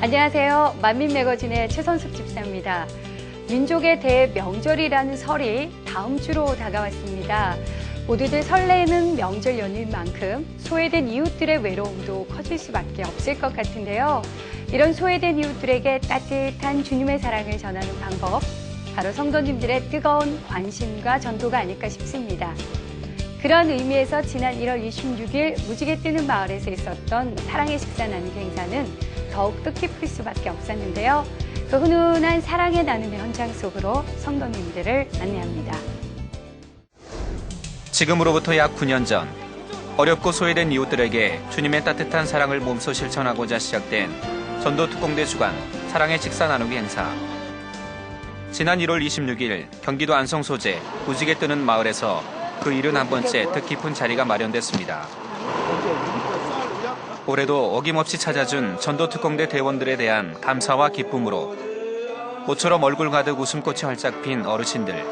안녕하세요. 만민매거진의 최선숙 집사입니다. 민족의 대명절이라는 설이 다음 주로 다가왔습니다. 모두들 설레는 명절 연휴인 만큼 소외된 이웃들의 외로움도 커질 수밖에 없을 것 같은데요. 이런 소외된 이웃들에게 따뜻한 주님의 사랑을 전하는 방법, 바로 성도님들의 뜨거운 관심과 전도가 아닐까 싶습니다. 그런 의미에서 지난 1월 26일 무지개 뜨는 마을에서 있었던 사랑의 식사 나누기 행사는 더욱 뜻깊을 수밖에 없었는데요. 그 훈훈한 사랑의 나눔의 현장 속으로 성도님들을 안내합니다. 지금으로부터 약 9년 전 어렵고 소외된 이웃들에게 주님의 따뜻한 사랑을 몸소 실천하고자 시작된 전도특공대 주관 사랑의 식사 나누기 행사. 지난 1월 26일 경기도 안성 소재 무지개 뜨는 마을에서 그 71번째 뜻깊은 자리가 마련됐습니다. 올해도 어김없이 찾아준 전도특공대 대원들에 대한 감사와 기쁨으로 모처럼 얼굴 가득 웃음꽃이 활짝 핀 어르신들.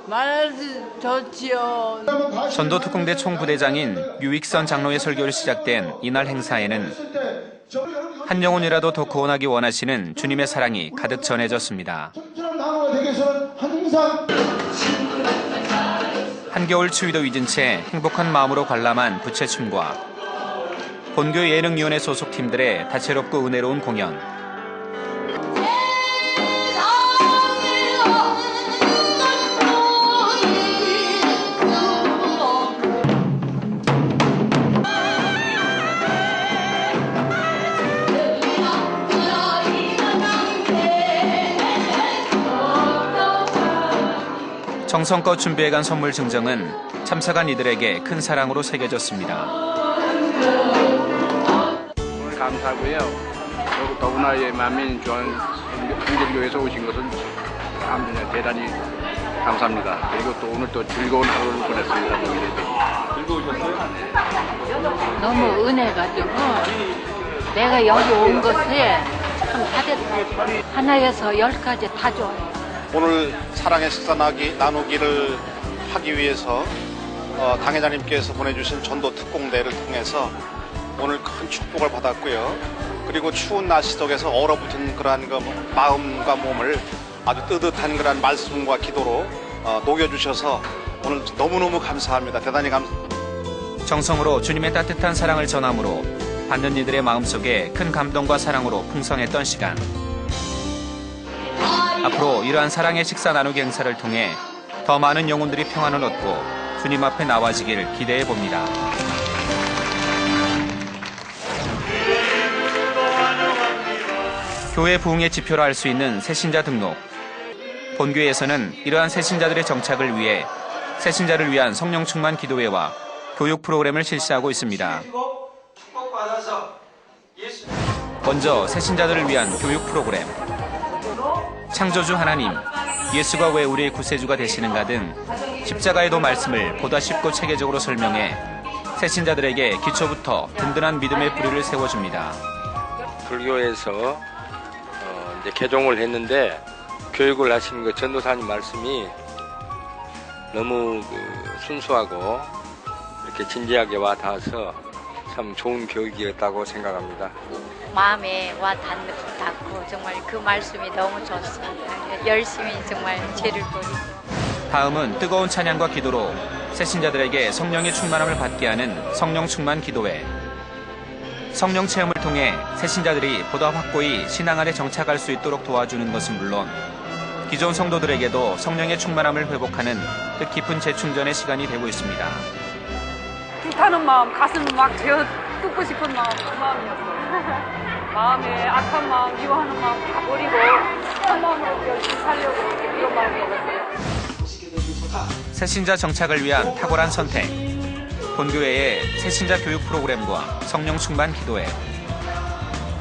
많아서 좋지요. 전도특공대 총부대장인 유익선 장로의 설교를 시작된 이날 행사에는 한 영혼이라도 더 구원하기 원하시는 주님의 사랑이 가득 전해졌습니다. 한겨울 추위도 잊은 채 행복한 마음으로 관람한 부채춤과 본교 예능위원회 소속 팀들의 다채롭고 은혜로운 공연. 정성껏 준비해간 선물 증정은 참석한 이들에게 큰 사랑으로 새겨졌습니다. 오늘 감사하고요. 더구나 만민중앙한길교회에서 오신 것은 참 대단히 감사합니다. 그리고 또 오늘 또 즐거운 하루를 보냈습니다. 즐거우셨어요? 너무 은혜 가지고 내가 여기 온 것에 참 따뜻하고 하나에서 10가지 다 좋아요. 오늘 사랑의 식사 나누기를 하기 위해서 당회장님께서 보내주신 전도특공대를 통해서 오늘 큰 축복을 받았고요. 그리고 추운 날씨 속에서 얼어붙은 그러한 마음과 몸을 아주 뜨뜻한 그러한 말씀과 기도로 녹여주셔서 오늘 너무너무 감사합니다. 대단히 정성으로 주님의 따뜻한 사랑을 전함으로 받는 이들의 마음속에 큰 감동과 사랑으로 풍성했던 시간. 앞으로 이러한 사랑의 식사 나누기 행사를 통해 더 많은 영혼들이 평안을 얻고 주님 앞에 나와지기를 기대해 봅니다. 교회 부흥의 지표로 할 수 있는 새신자 등록. 본교회에서는 이러한 새신자들의 정착을 위해 새신자를 위한 성령 충만 기도회와 교육 프로그램을 실시하고 있습니다. 먼저 새신자들을 위한 교육 프로그램. 창조주 하나님, 예수가 왜 우리의 구세주가 되시는가 등 십자가의 도 말씀을 보다 쉽고 체계적으로 설명해 새신자들에게 기초부터 든든한 믿음의 뿌리를 세워줍니다. 불교에서 이제 개종을 했는데 교육을 하시는 그 전도사님 말씀이 너무 순수하고 이렇게 진지하게 와 닿아서 참 좋은 교육이었다고 생각합니다. 마음에 와 닿고 정말 그 말씀이 너무 좋습니다. 열심히 정말 죄를 버리고. 다음은 뜨거운 찬양과 기도로 새신자들에게 성령의 충만함을 받게 하는 성령 충만 기도회. 성령 체험을 통해 새신자들이 보다 확고히 신앙 안에 정착할 수 있도록 도와주는 것은 물론 기존 성도들에게도 성령의 충만함을 회복하는 뜻깊은 재충전의 시간이 되고 있습니다. 불타는 마음, 가슴 막 재어 뜯고 싶은 마음, 그 마음이었어요. 마음에 악한 마음, 미워하는 마음 다 버리고 한 마음으로 열심히 살려고 이런 마음이었어요. 새신자 정착을 위한 탁월한 선택. 본교회의 새신자 교육 프로그램과 성령 충만 기도회.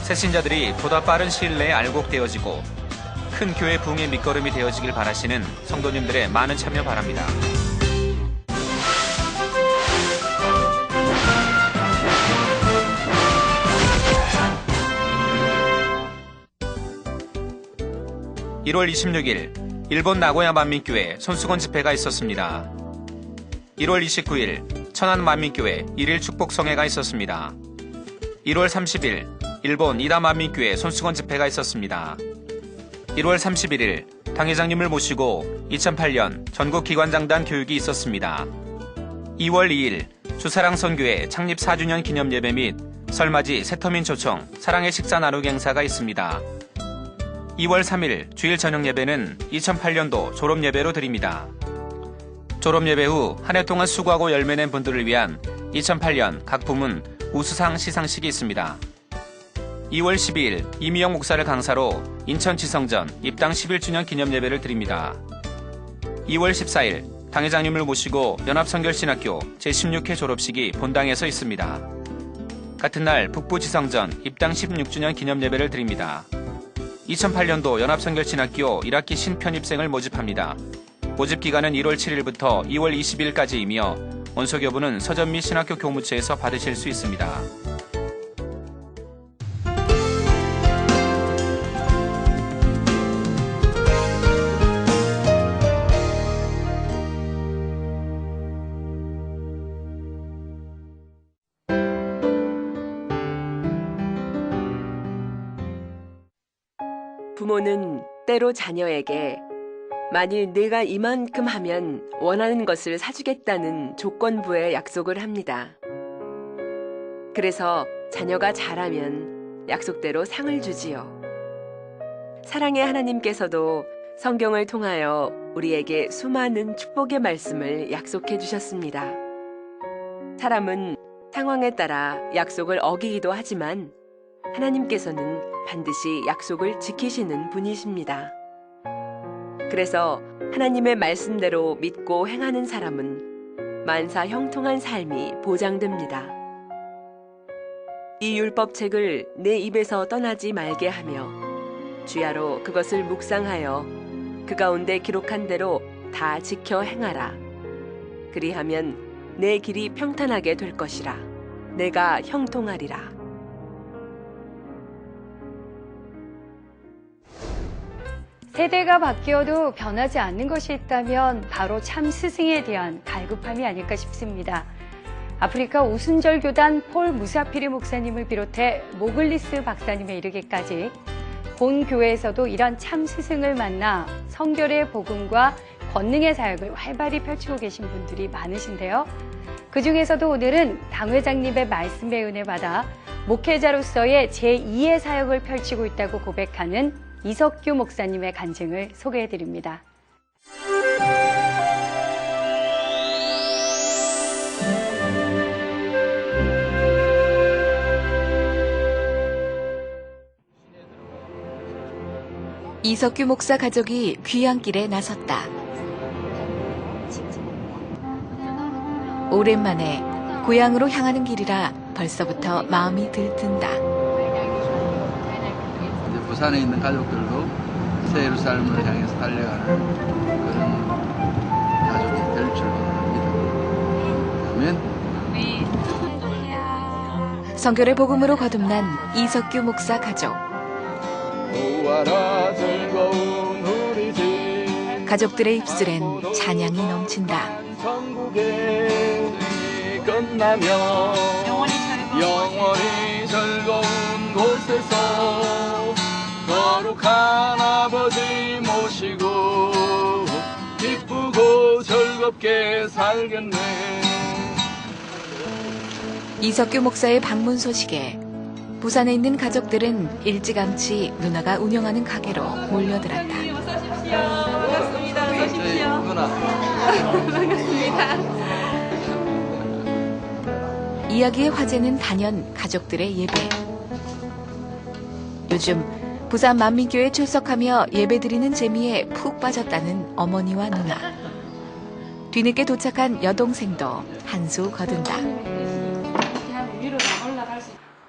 새신자들이 보다 빠른 시일 내에 알곡되어지고 큰 교회 부흥의 밑거름이 되어지길 바라시는 성도님들의 많은 참여 바랍니다. (1월 26일) 일본 나고야 만민교회 손수건 집회가 있었습니다. 1월 29일 천안 만민교회 1일 축복성회가 있었습니다. 1월 30일 일본 이다만민교회 손수건 집회가 있었습니다. 1월 31일 당회장님을 모시고 2008년 전국기관장단 교육이 있었습니다. 2월 2일 주사랑 선교회 창립 4주년 기념예배 및 설맞이 새터민 초청 사랑의 식사 나누기 행사가 있습니다. 2월 3일 주일 저녁 예배는 2008년도 졸업예배로 드립니다. 졸업예배 후 한 해 동안 수고하고 열매낸 분들을 위한 2008년 각 부문 우수상 시상식이 있습니다. 2월 12일 이미영 목사를 강사로 인천지성전 입당 11주년 기념예배를 드립니다. 2월 14일 당회장님을 모시고 연합성결신학교 제16회 졸업식이 본당에서 있습니다. 같은 날 북부지성전 입당 16주년 기념예배를 드립니다. 2008년도 연합성결신학교 1학기 신편입생을 모집합니다. 모집 기간은 1월 7일부터 2월 20일까지이며 원소교부는 서점 및 신학교 교무처에서 받으실 수 있습니다. 부모는 때로 자녀에게 만일 내가 이만큼 하면 원하는 것을 사주겠다는 조건부의 약속을 합니다. 그래서 자녀가 잘하면 약속대로 상을 주지요. 사랑의 하나님께서도 성경을 통하여 우리에게 수많은 축복의 말씀을 약속해 주셨습니다. 사람은 상황에 따라 약속을 어기기도 하지만 하나님께서는 반드시 약속을 지키시는 분이십니다. 그래서 하나님의 말씀대로 믿고 행하는 사람은 만사 형통한 삶이 보장됩니다. 이 율법책을 내 입에서 떠나지 말게 하며 주야로 그것을 묵상하여 그 가운데 기록한 대로 다 지켜 행하라. 그리하면 내 길이 평탄하게 될 것이라. 내가 형통하리라. 세대가 바뀌어도 변하지 않는 것이 있다면 바로 참 스승에 대한 갈급함이 아닐까 싶습니다. 아프리카 오순절 교단 폴 무사피리 목사님을 비롯해 모글리스 박사님에 이르기까지 본 교회에서도 이런 참 스승을 만나 성결의 복음과 권능의 사역을 활발히 펼치고 계신 분들이 많으신데요. 그중에서도 오늘은 당회장님의 말씀의 은혜 받아 목회자로서의 제2의 사역을 펼치고 있다고 고백하는 이석규 목사님의 간증을 소개해드립니다. 이석규 목사 가족이 귀향길에 나섰다. 오랜만에 고향으로 향하는 길이라 벌써부터 마음이 들뜬다. 부산에 있는 가족들도 새 예루살렘을 향해서 달려가는 그런 가족이 될 줄로 믿습니다. 아멘. 성결의 복음으로 거듭난 이석규 목사 가족. 가족들의 입술엔 찬양이 넘친다. 영원히 즐거운 곳에서 거룩한 아버지 모시고 기쁘고 즐겁게 살겠네. 이석규 목사의 방문 소식에 부산에 있는 가족들은 일찌감치 누나가 운영하는 가게로 몰려들었다. 반갑습니다. 어서 오십시오. 반갑습니다. 이야기의 화제는 단연 가족들의 예배. 요즘 부산 만민교에 출석하며 예배드리는 재미에 푹 빠졌다는 어머니와 누나. 뒤늦게 도착한 여동생도 한수 거둔다.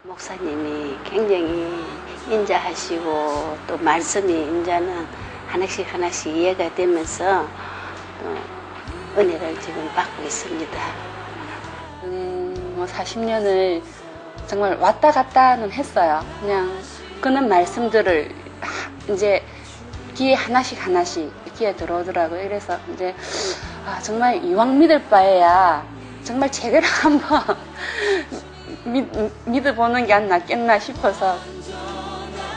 목사님이 굉장히 인자하시고 또 말씀이 이제는 하나씩 하나씩 이해가 되면서 또 은혜를 지금 받고 있습니다. 40년을 정말 왔다 갔다는 했어요. 그냥 그런 말씀들을 이제 귀에 하나씩 귀에 들어오더라고요. 그래서 이제 정말 이왕 믿을 바에야 정말 제대로 한번 믿어보는 게 안 낫겠나 싶어서.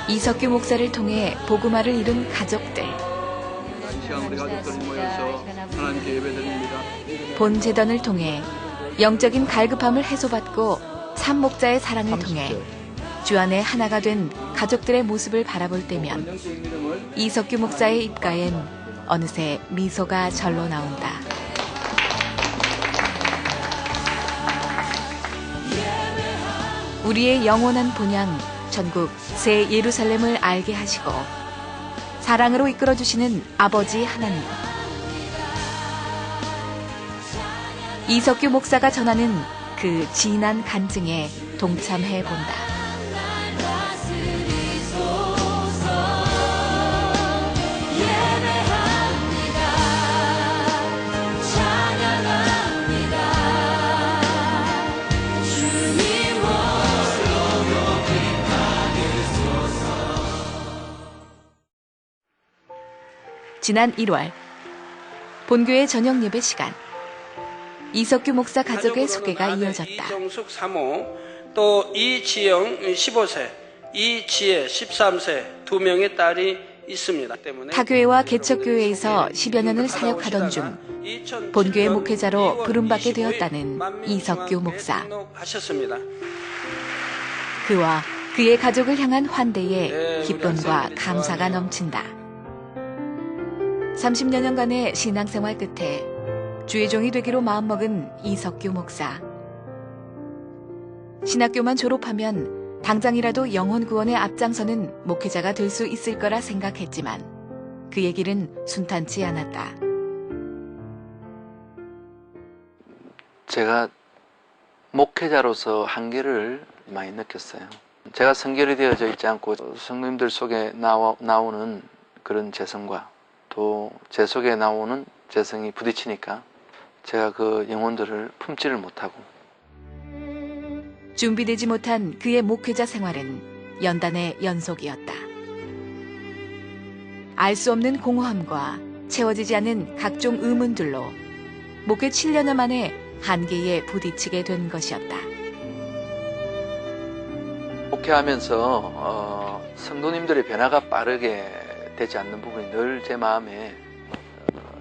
이석규 목사를 통해 복음화를 이룬 가족들. 이 시간 우리 가족들이 모여서 하나님께 예배드립니다. 본 제단을 통해 영적인 갈급함을 해소받고 참 목자의 사랑을 통해 주 안에 하나가 된 가족들의 모습을 바라볼 때면 이석규 목사의 입가엔 어느새 미소가 절로 나온다. 우리의 영원한 본향 전국 새 예루살렘을 알게 하시고 사랑으로 이끌어주시는 아버지 하나님. 이석규 목사가 전하는 그 진한 간증에 동참해 본다. 지난 1월 본교의 저녁 예배 시간, 이석규 목사 가족의 소개가 이어졌다. 이정숙 사모, 또 이지영 15세, 이지혜 13세 두 명의 딸이 있습니다. 타교회와 개척교회에서 10여 년을 사역하던 중 본교의 목회자로 부름받게 되었다는 이석규 목사. 그와 그의 가족을 향한 환대에 기쁨과 감사가 넘친다. 30여 년간의 신앙생활 끝에 주의 종이 되기로 마음먹은 이석규 목사. 신학교만 졸업하면 당장이라도 영혼 구원에 앞장서는 목회자가 될 수 있을 거라 생각했지만 그의 길은 순탄치 않았다. 제가 목회자로서 한계를 많이 느꼈어요. 제가 성결이 되어져 있지 않고 성도님들 속에 나오는 그런 재성과 또 제 속에 나오는 재성이 부딪히니까 제가 그 영혼들을 품지를 못하고. 준비되지 못한 그의 목회자 생활은 연단의 연속이었다. 알 수 없는 공허함과 채워지지 않은 각종 의문들로 목회 7년여 만에 한계에 부딪히게 된 것이었다. 목회하면서 성도님들의 변화가 빠르게 되지 않는 부분이 늘 제 마음에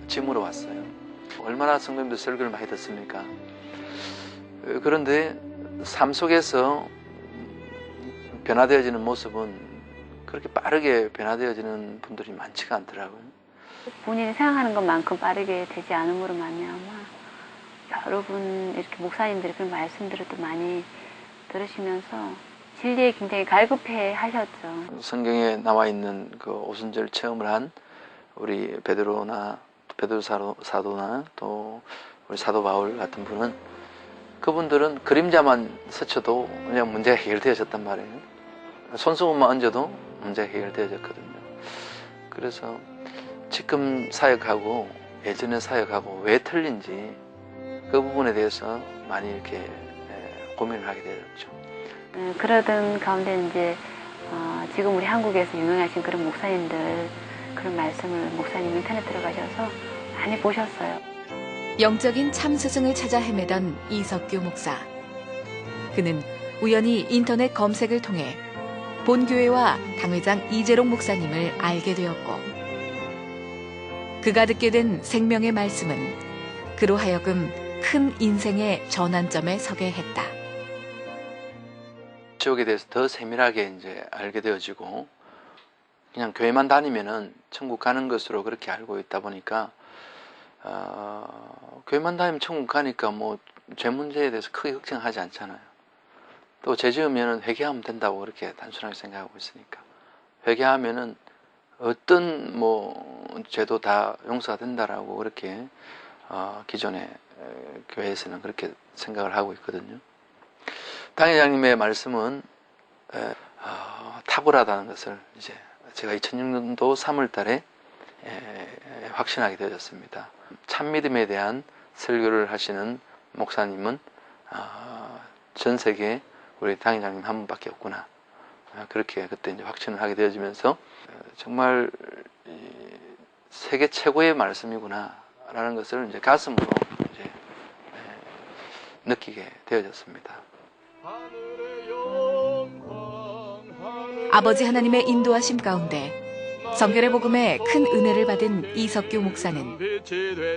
짐으로 왔어요. 얼마나 성도님들 설교를 많이 듣습니까? 그런데 삶 속에서 변화되어지는 모습은 그렇게 빠르게 변화되어지는 분들이 많지가 않더라고요. 본인이 생각하는 것만큼 빠르게 되지 않음으로 말미암아 여러분 이렇게 목사님들이 그런 말씀들을 또 많이 들으시면서 진리에 굉장히 갈급해 하셨죠. 성경에 나와 있는 그 오순절 체험을 한 우리 베드로 사도나 또 우리 사도 바울 같은 분은 그분들은 그림자만 스쳐도 그냥 문제가 해결되어졌단 말이에요. 손수건만 얹어도 문제가 해결되어졌거든요. 그래서 지금 사역하고 예전에 사역하고 왜 틀린지 그 부분에 대해서 많이 이렇게 고민을 하게 되었죠. 그러던 가운데 이제 지금 우리 한국에서 유명하신 그런 목사님들 그런 말씀을 목사님 인터넷 들어가셔서 많이 보셨어요. 영적인 참 스승을 찾아 헤매던 이석규 목사. 그는 우연히 인터넷 검색을 통해 본교회와 당회장 이재롱 목사님을 알게 되었고 그가 듣게 된 생명의 말씀은 그로 하여금 큰 인생의 전환점에 서게 했다. 지옥에 대해서 더 세밀하게 이제 알게 되어지고 그냥 교회만 다니면은 천국 가는 것으로 그렇게 알고 있다 보니까 교회만 다니면 천국 가니까 뭐 죄 문제에 대해서 크게 걱정하지 않잖아요. 또 죄 지으면은 회개하면 된다고 그렇게 단순하게 생각하고 있으니까 회개하면은 어떤 뭐 죄도 다 용서가 된다라고 그렇게 기존의 교회에서는 그렇게 생각을 하고 있거든요. 당회장님의 말씀은 탁월하다는 것을 이제 제가 2006년도 3월 달에 확신하게 되었습니다. 참 믿음에 대한 설교를 하시는 목사님은 전 세계에 우리 당회장님 한 분밖에 없구나. 그렇게 그때 이제 확신을 하게 되어지면서 정말 세계 최고의 말씀이구나 라는 것을 이제 가슴으로 이제 느끼게 되어졌습니다. 아버지 하나님의 인도하심 가운데 성결의 복음에 큰 은혜를 받은 이석규 목사는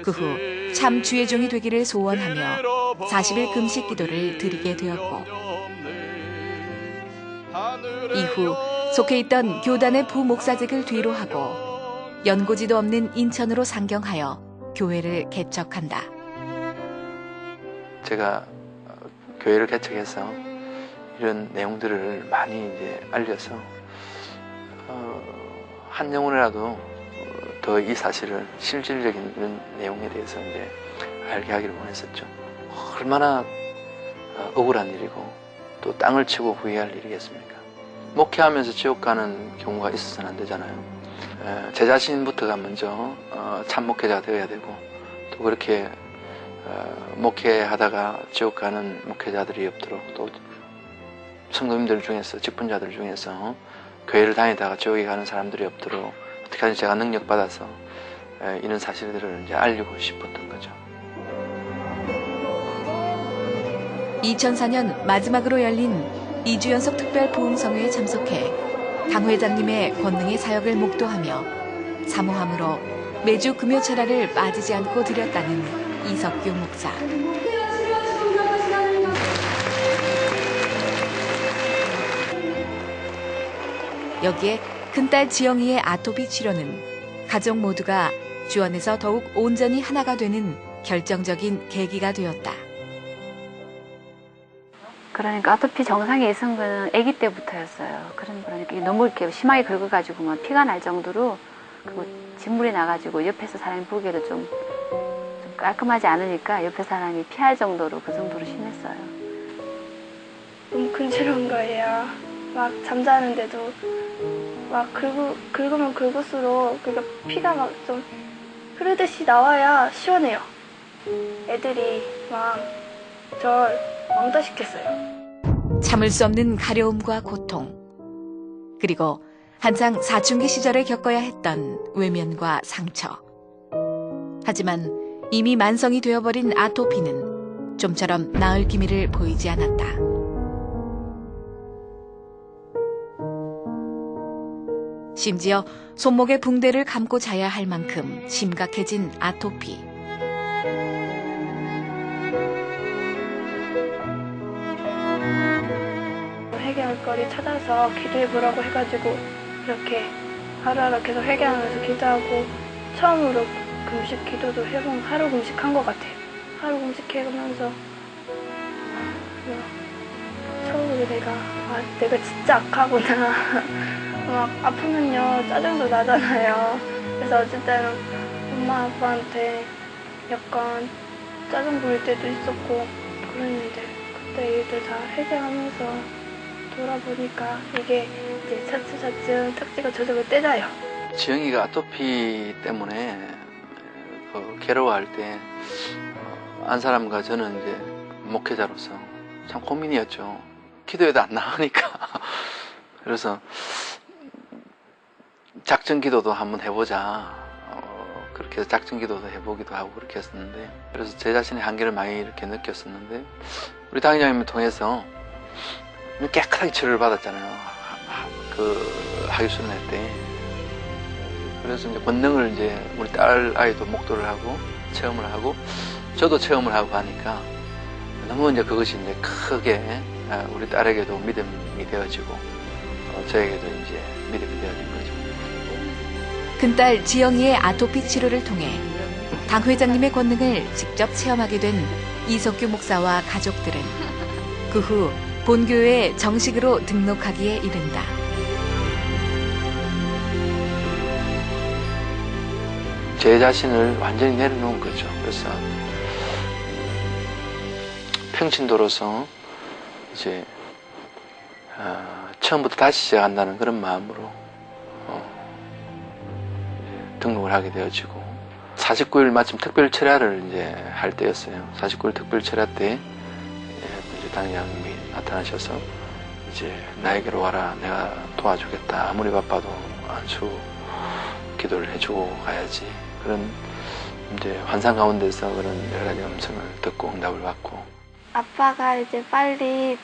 그 후 참 주의 종이 되기를 소원하며 40일 금식 기도를 드리게 되었고, 이후 속해 있던 교단의 부목사직을 뒤로 하고 연고지도 없는 인천으로 상경하여 교회를 개척한다. 제가 교회를 개척해서 이런 내용들을 많이 이제 알려서 한 영혼이라도 더 이 사실을 실질적인 이런 내용에 대해서 이제 알게 하기를 원했었죠. 얼마나 억울한 일이고 또 땅을 치고 후회할 일이겠습니까? 목회하면서 지옥 가는 경우가 있어서는 안 되잖아요. 제 자신부터가 먼저 참 목회자가 되어야 되고, 또 그렇게 목회하다가 지옥 가는 목회자들이 없도록, 또 성도님들 중에서, 직분자들 중에서 교회를 다니다가 지옥에 가는 사람들이 없도록 어떻게 하든지 제가 능력받아서 이런 사실들을 이제 알리고 싶었던 거죠. 2004년 마지막으로 열린 2주 연속 특별 부흥성회에 참석해 당 회장님의 권능의 사역을 목도하며 사모함으로 매주 금요 철야를 빠지지 않고 드렸다는 이석규 목사. 여기에 큰딸 지영이의 아토피 치료는 가족 모두가 주 안에서 더욱 온전히 하나가 되는 결정적인 계기가 되었다. 그러니까 아토피 정상에 있은 거는 아기 때부터였어요. 그러니까 너무 이렇게 심하게 긁어가지고 막 피가 날 정도로, 그리고 진물이 나가지고 옆에서 사람이 보기에도 좀 깔끔하지 않으니까 옆에 사람이 피할 정도로, 그 정도로 심했어요. 너무 근지러운 거예요. 막 잠자는데도 막 긁으면 긁을수록 그러니까 피가 막 좀 흐르듯이 나와야 시원해요. 애들이 막 절 왕따시켰어요. 참을 수 없는 가려움과 고통, 그리고 한창 사춘기 시절에 겪어야 했던 외면과 상처. 하지만 이미 만성이 되어버린 아토피는 좀처럼 나을 기미를 보이지 않았다. 심지어 손목에 붕대를 감고 자야 할 만큼 심각해진 아토피. 회개할 거리 찾아서 기도해보라고 해가지고 이렇게 하루하루 계속 회개하면서 기도하고, 처음으로 금식 기도도 해본, 하루 금식한 것 같아요. 하루 금식해가면서 처음으로 내가 진짜 악하구나. 막 아프면요 짜증도 나잖아요. 그래서 어쨌든 엄마 아빠한테 약간 짜증 부릴 때도 있었고 그랬는데, 그때 일들 다 회개하면서 돌아보니까 이게 이제 차츰차츰 탁지가 저절로 떼져요. 지영이가 아토피 때문에 괴로워할 때 안 사람과 저는 이제 목회자로서 참 고민이었죠. 기도해도 안 나오니까. 그래서 작전 기도도 한번 해보자. 그렇게 해서 작전 기도도 해보기도 하고 그렇게 했었는데, 그래서 제 자신의 한계를 많이 이렇게 느꼈었는데, 우리 당회장님을 통해서 깨끗하게 치료를 받았잖아요. 그 하교수련회 때. 그래서 이제 권능을 이제 우리 딸 아이도 목도를 하고 체험을 하고 저도 체험을 하고 하니까 너무 이제 그것이 이제 크게 우리 딸에게도 믿음이 되어지고 저에게도 이제 믿음이 되어진 거죠. 큰딸 지영이의 아토피 치료를 통해 당 회장님의 권능을 직접 체험하게 된 이석규 목사와 가족들은 그 후 본교회에 정식으로 등록하기에 이른다. 제 자신을 완전히 내려놓은 거죠. 그래서 평신도로서 이제 처음부터 다시 시작한다는 그런 마음으로 등록을 하게 되어지고, 49일 마침 특별 철야를 이제 할 때였어요. 49일 특별 철야 때 이제 당장님이 나타나셔서 이제 나에게로 와라, 내가 도와주겠다, 아무리 바빠도 안수 기도를 해주고 가야지, 그런 이제 환상 가운데서 그런 여러 가지 음성을 듣고 응답을 받고. 아빠가 이제 빨리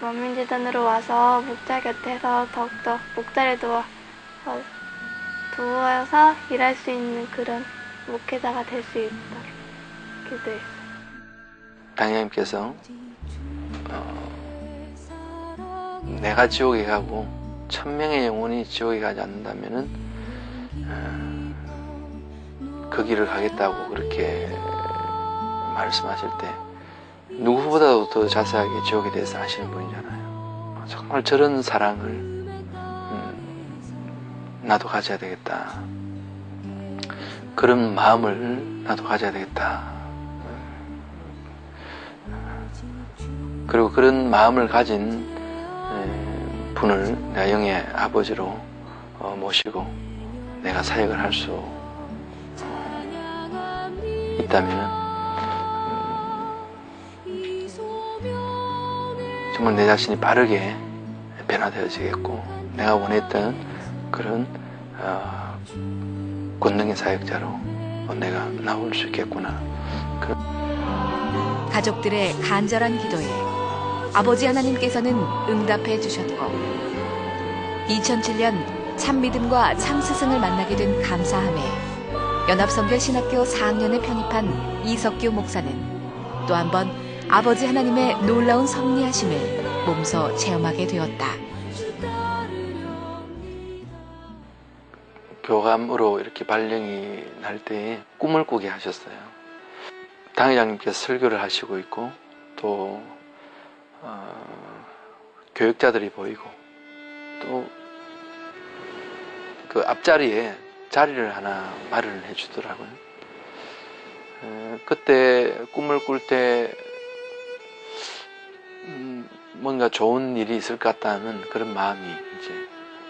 만민재단으로 와서 목자 곁에서 더욱더 목자를 도와서 일할 수 있는 그런 목회자가 될 수 있도록 기도했어요. 당회장님께서 내가 지옥에 가고 1000명의 영혼이 지옥에 가지 않는다면은 그 길을 가겠다고 그렇게 말씀하실 때 누구보다도 더 자세하게 지옥에 대해서 아시는 분이잖아요. 정말 저런 사랑을 나도 가져야 되겠다. 그런 마음을 나도 가져야 되겠다. 그리고 그런 마음을 가진 분을 내가 영의 아버지로 모시고 내가 사역을 할 수 있다면 정말 내 자신이 빠르게 변화되어지겠고 내가 원했던 그런 권능의 사역자로 내가 나올 수 있겠구나. 가족들의 간절한 기도에 아버지 하나님께서는 응답해 주셨고 2007년 참믿음과 참스승을 만나게 된 감사함에 연합성결신학교 4학년에 편입한 이석규 목사는 또 한 번 아버지 하나님의 놀라운 섭리하심을 몸소 체험하게 되었다. 교감으로 이렇게 발령이 날 때에 꿈을 꾸게 하셨어요. 당회장님께서 설교를 하시고 있고 또 교육자들이 보이고 또 그 앞자리에 자리를 하나 마련을 해주더라고요. 그때 꿈을 꿀 때 뭔가 좋은 일이 있을 것 같다는 그런 마음이 이제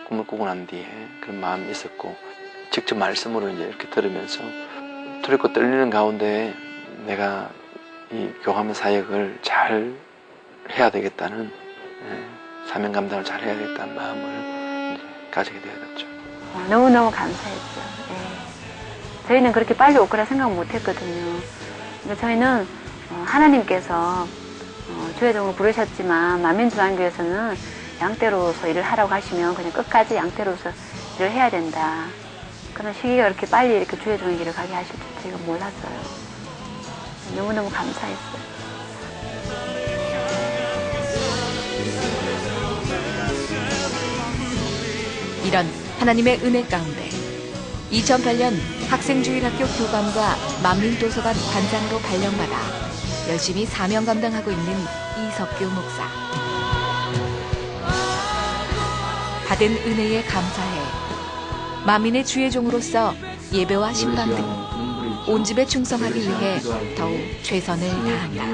꿈을 꾸고 난 뒤에 그런 마음이 있었고 직접 말씀으로 이제 이렇게 들으면서 두렵고 떨리는 가운데 내가 이 교감 사역을 잘 해야 되겠다는 사명 감당을 잘 해야 되겠다는 마음을 이제 가지게 되었죠. 너무너무 감사했죠. 저희는 그렇게 빨리 올 거라 생각 못 했거든요. 그러니까 저희는 하나님께서 주회종으로 부르셨지만 만민중앙교회에서는 양떼로서 일을 하라고 하시면 그냥 끝까지 양떼로서 일을 해야 된다. 그런 시기가 이렇게 빨리 이렇게 주회종의 길을 가게 하실 줄 제가 몰랐어요. 너무너무 감사했어요. 이런 하나님의 은혜 가운데 2008년 학생주일학교 교감과 만민도서관 관장으로 발령받아 열심히 사명 감당하고 있는 이석규 목사. 받은 은혜에 감사해 만민의 주의 종으로서 예배와 신방 등 온 집에 충성하기 위해 더욱 최선을 다한다.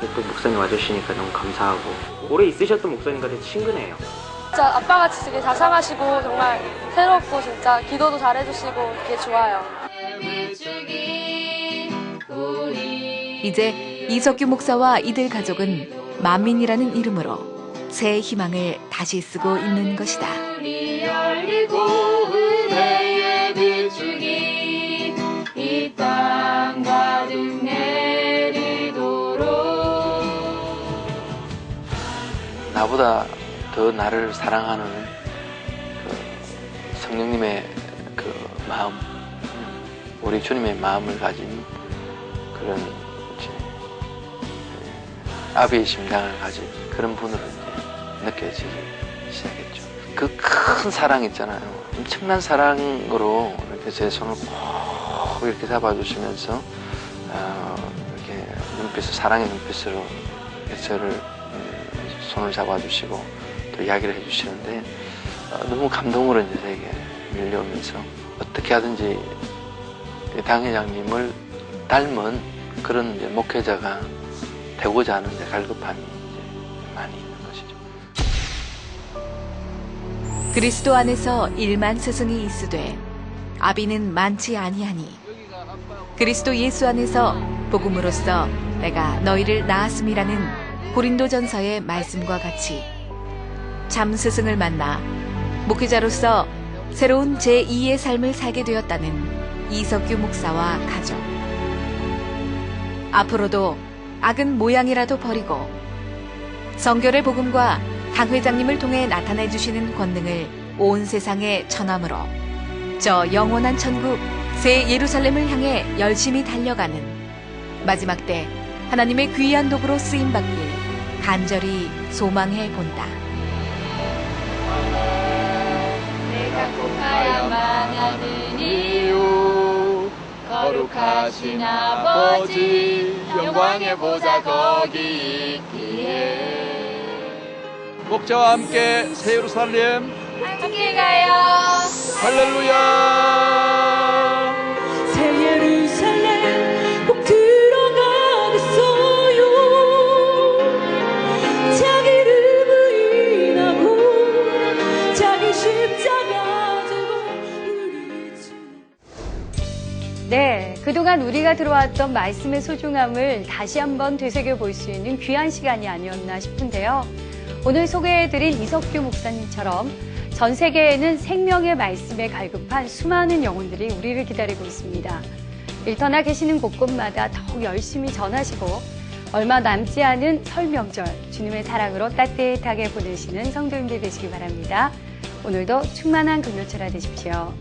또 목사님 와주시니까 너무 감사하고 오래 있으셨던 목사님과 되게 친근해요. 진짜 아빠같이 되게 자상하시고 정말 새롭고 진짜 기도도 잘해주시고 되게 좋아요. 이제 이석규 목사와 이들 가족은 만민이라는 이름으로 새 희망을 다시 쓰고 있는 것이다. 이 땅 가득 내리도록 나보다 더 나를 사랑하는 그 성령님의 그 마음, 우리 주님의 마음을 가진 그런 아비의 심장을 가진 그런 분으로 이제 느껴지기 시작했죠. 그 큰 사랑 있잖아요. 엄청난 사랑으로 이렇게 제 손을 꼭 이렇게 잡아주시면서 이렇게 눈빛을 사랑의 눈빛으로 저를 손을 잡아주시고 또 이야기를 해주시는데 너무 감동으로 이제 제게 밀려오면서 어떻게 하든지 당회장님을 닮은 그런 이제 목회자가 되고자 하는 이제 갈급함이 이제 많이 있는 것이죠. 그리스도 안에서 1만 스승이 있으되 아비는 많지 아니하니 그리스도 예수 안에서 복음으로써 내가 너희를 낳았음이라는 고린도전서의 말씀과 같이 참 스승을 만나 목회자로서 새로운 제2의 삶을 살게 되었다는 이석규 목사와 가족. 앞으로도 악은 모양이라도 버리고 성결의 복음과 당 회장님을 통해 나타내 주시는 권능을 온 세상에 전함으로 저 영원한 천국 새 예루살렘을 향해 열심히 달려가는 마지막 때 하나님의 귀한 도구로 쓰임 받길 간절히 소망해 본다. 내가 꼭 가야만 하는 이유 거룩하신 아버지 영광의 보좌 거기 있기에 목자와 함께 새 예루살렘 함께 가요. 할렐루야. 새 예루살렘 꼭 들어가겠어요. 자기를 부인하고 자기 십자가 들고 네, 그동안 우리가 들어왔던 말씀의 소중함을 다시 한번 되새겨 볼 수 있는 귀한 시간이 아니었나 싶은데요. 오늘 소개해드린 이석규 목사님처럼 전 세계에는 생명의 말씀에 갈급한 수많은 영혼들이 우리를 기다리고 있습니다. 일터나 계시는 곳곳마다 더욱 열심히 전하시고 얼마 남지 않은 설 명절 주님의 사랑으로 따뜻하게 보내시는 성도님들 되시기 바랍니다. 오늘도 충만한 금요철화 되십시오.